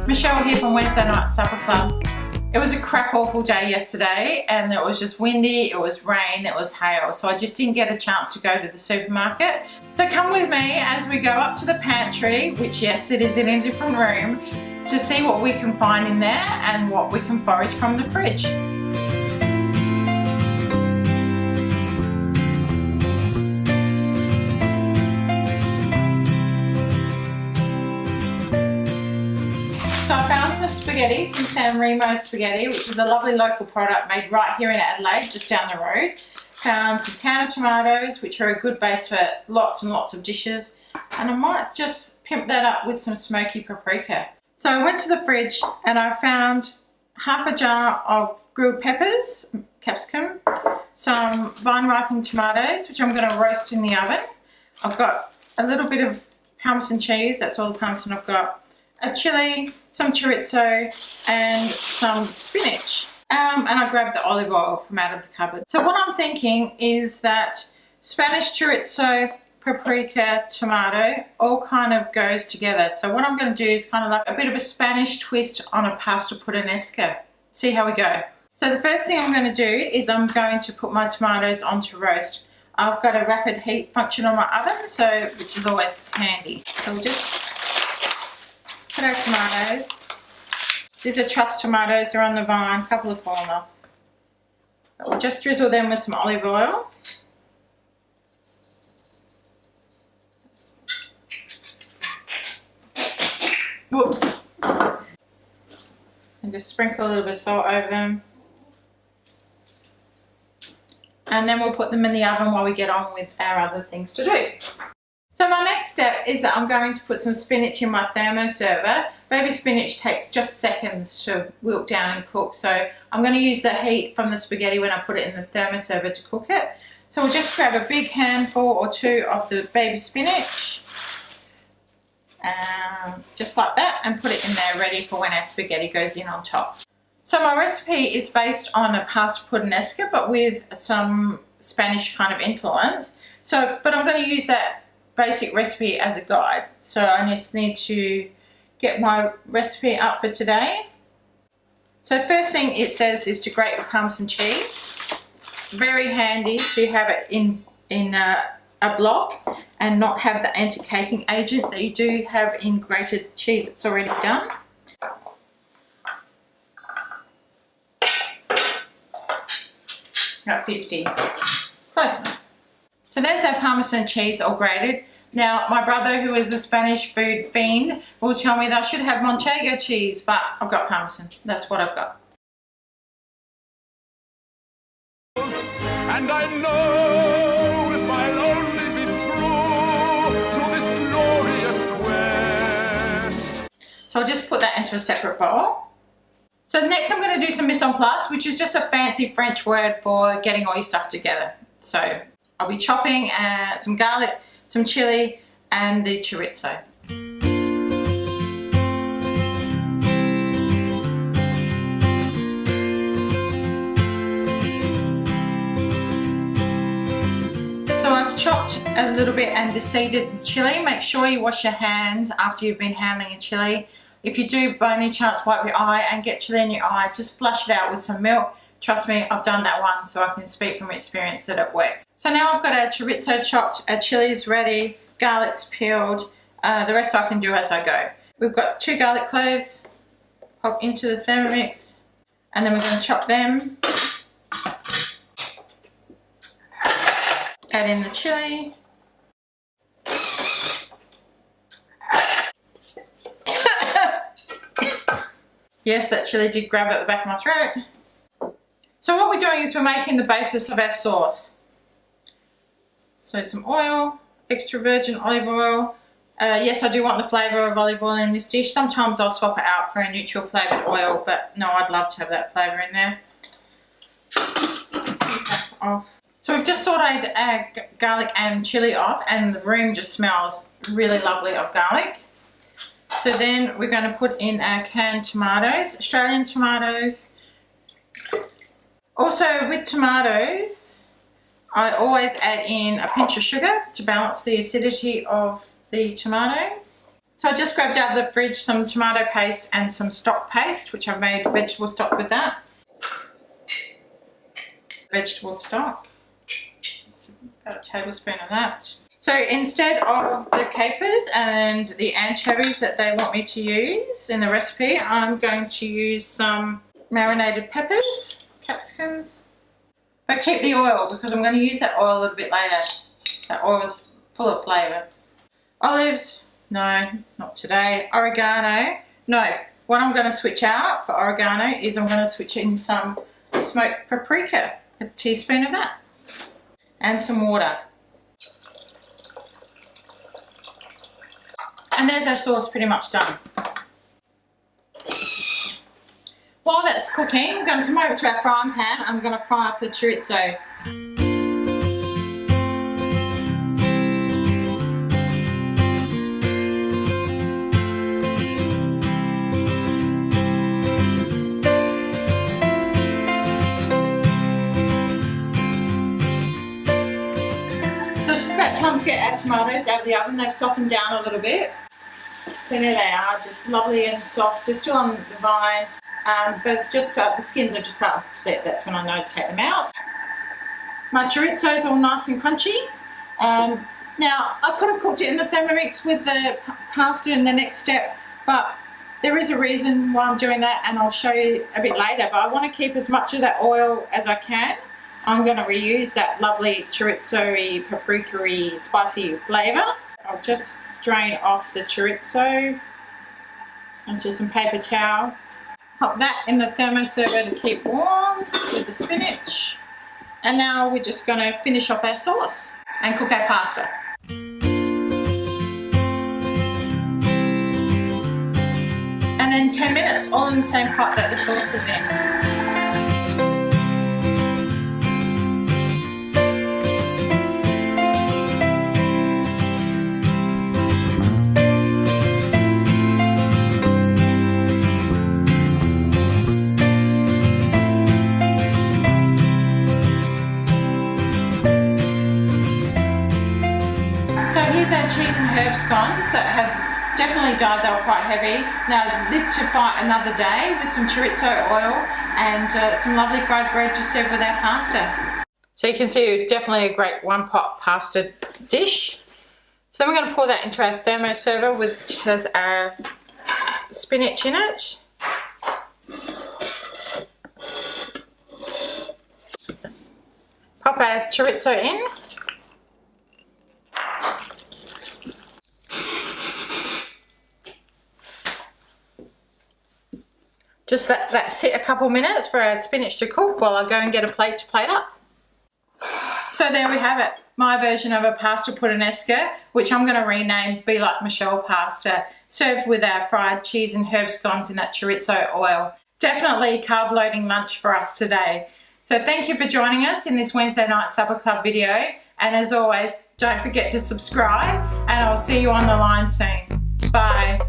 Michelle here from Wednesday Night Supper Club. It was a crap awful day yesterday and it was just windy, it was rain, it was hail, so I just didn't get a chance to go to the supermarket. So come with me as we go up to the pantry, which yes, it is in a different room, to see what we can find in there and what we can forage from the fridge. So I found some spaghetti, some San Remo spaghetti, which is a lovely local product made right here in Adelaide, just down the road. Found some canned tomatoes, which are a good base for lots and lots of dishes. And I might just pimp that up with some smoky paprika. So I went to the fridge and I found half a jar of grilled peppers, capsicum, some vine-ripened tomatoes, which I'm going to roast in the oven. I've got a little bit of Parmesan cheese, that's all the Parmesan I've got. A chilli, some chorizo and some spinach. And I grabbed the olive oil from out of the cupboard. So what I'm thinking is that Spanish chorizo, paprika, tomato all kind of goes together. So what I'm going to do is kind of like a bit of a Spanish twist on a pasta puttanesca. See how we go. So the first thing I'm going to do is I'm going to put my tomatoes onto roast. I've got a rapid heat function on my oven, so which is always handy. So we'll just put our tomatoes. These are truss tomatoes, they're on the vine, a couple have fallen off. But we'll just drizzle them with some olive oil. Whoops. And just sprinkle a little bit of salt over them. And then we'll put them in the oven while we get on with our other things to do. So my next step is that I'm going to put some spinach in my thermoserver. Baby spinach takes just seconds to wilt down and cook, so I'm going to use the heat from the spaghetti when I put it in the thermoserver to cook it. So we'll just grab a big handful or two of the baby spinach, just like that, and put it in there ready for when our spaghetti goes in on top. So my recipe is based on a pasta puttanesca but with some Spanish kind of influence. But I'm going to use that basic recipe as a guide. So I just need to get my recipe up for today. So first thing it says is to grate the Parmesan cheese. Very handy to have it in a block and not have the anti-caking agent that you do have in grated cheese that's already done. About 50. Close enough. So there's our Parmesan cheese all grated. Now my brother, who is a Spanish food fiend, will tell me that I should have Manchego cheese, but I've got Parmesan. That's what I've got. And I know if I'll only be true to this glorious quest. So I'll just put that into a separate bowl. So next I'm going to do some mise en place, which is just a fancy French word for getting all your stuff together. So I'll be chopping some garlic, some chili and the chorizo. So I've chopped a little bit and deseeded the chili. Make sure you wash your hands after you've been handling a chili. If you do by any chance wipe your eye and get chili in your eye, just flush it out with some milk. Trust me, I've done that one, so I can speak from experience that it works. So now I've got our chorizo chopped, our chili's ready, garlic's peeled. The rest I can do as I go. We've got 2 garlic cloves, pop into the Thermomix, and then we're going to chop them. Add in the chili. Yes, that chili did grab at the back of my throat. So what we're doing is we're making the basis of our sauce. So some oil, extra virgin olive oil. Yes, I do want the flavour of olive oil in this dish. Sometimes I'll swap it out for a neutral flavoured oil, but no, I'd love to have that flavour in there. So we've just sautéed our garlic and chili off, and the room just smells really lovely of garlic. So then we're going to put in our canned tomatoes, Australian tomatoes. Also with tomatoes, I always add in a pinch of sugar to balance the acidity of the tomatoes. So I just grabbed out of the fridge some tomato paste and some stock paste, which I've made vegetable stock with that. Vegetable stock. Just about a tablespoon of that. So instead of the capers and the anchovies that they want me to use in the recipe, I'm going to use some marinated peppers, capsicums. But keep the oil because I'm going to use that oil a little bit later. That oil is full of flavour. Olives. No, not today. Oregano. No, what I'm going to switch out for oregano is I'm going to switch in some smoked paprika, a teaspoon of that, and some water. And there's our sauce pretty much done. While that's cooking, I'm going to come over to our frying pan. I'm going to fry up the chorizo. It's just about time to get our tomatoes out of the oven. They've softened down a little bit. So there they are, just lovely and soft. They're still on the vine, but just the skins are just starting to split. That's when I know to take them out. My chorizo's all nice and crunchy. Now, I could have cooked it in the Thermomix with the pasta in the next step, but there is a reason why I'm doing that, and I'll show you a bit later. But I want to keep as much of that oil as I can. I'm going to reuse that lovely chorizo-y, paprika-y, spicy flavour. I'll just drain off the chorizo onto some paper towel. Pop that in the thermoserver to keep warm with the spinach. And now we're just going to finish off our sauce and cook our pasta. And then 10 minutes, all in the same pot that the sauce is in. Here's our cheese and herb scones that have definitely died. They were quite heavy. Now live to fight another day with some chorizo oil and some lovely fried bread to serve with our pasta. So you can see definitely a great one pot pasta dish. So then we're going to pour that into our thermoserver, which has our spinach in it. Pop our chorizo in. Just let that sit a couple minutes for our spinach to cook while I go and get a plate to plate up. So there we have it, my version of a pasta puttanesca, which I'm going to rename Be Like Michelle pasta, served with our fried cheese and herb scones in that chorizo oil. Definitely carb loading lunch for us today. So thank you for joining us in this Wednesday night supper club video. And as always, don't forget to subscribe, and I'll see you on the line soon. Bye.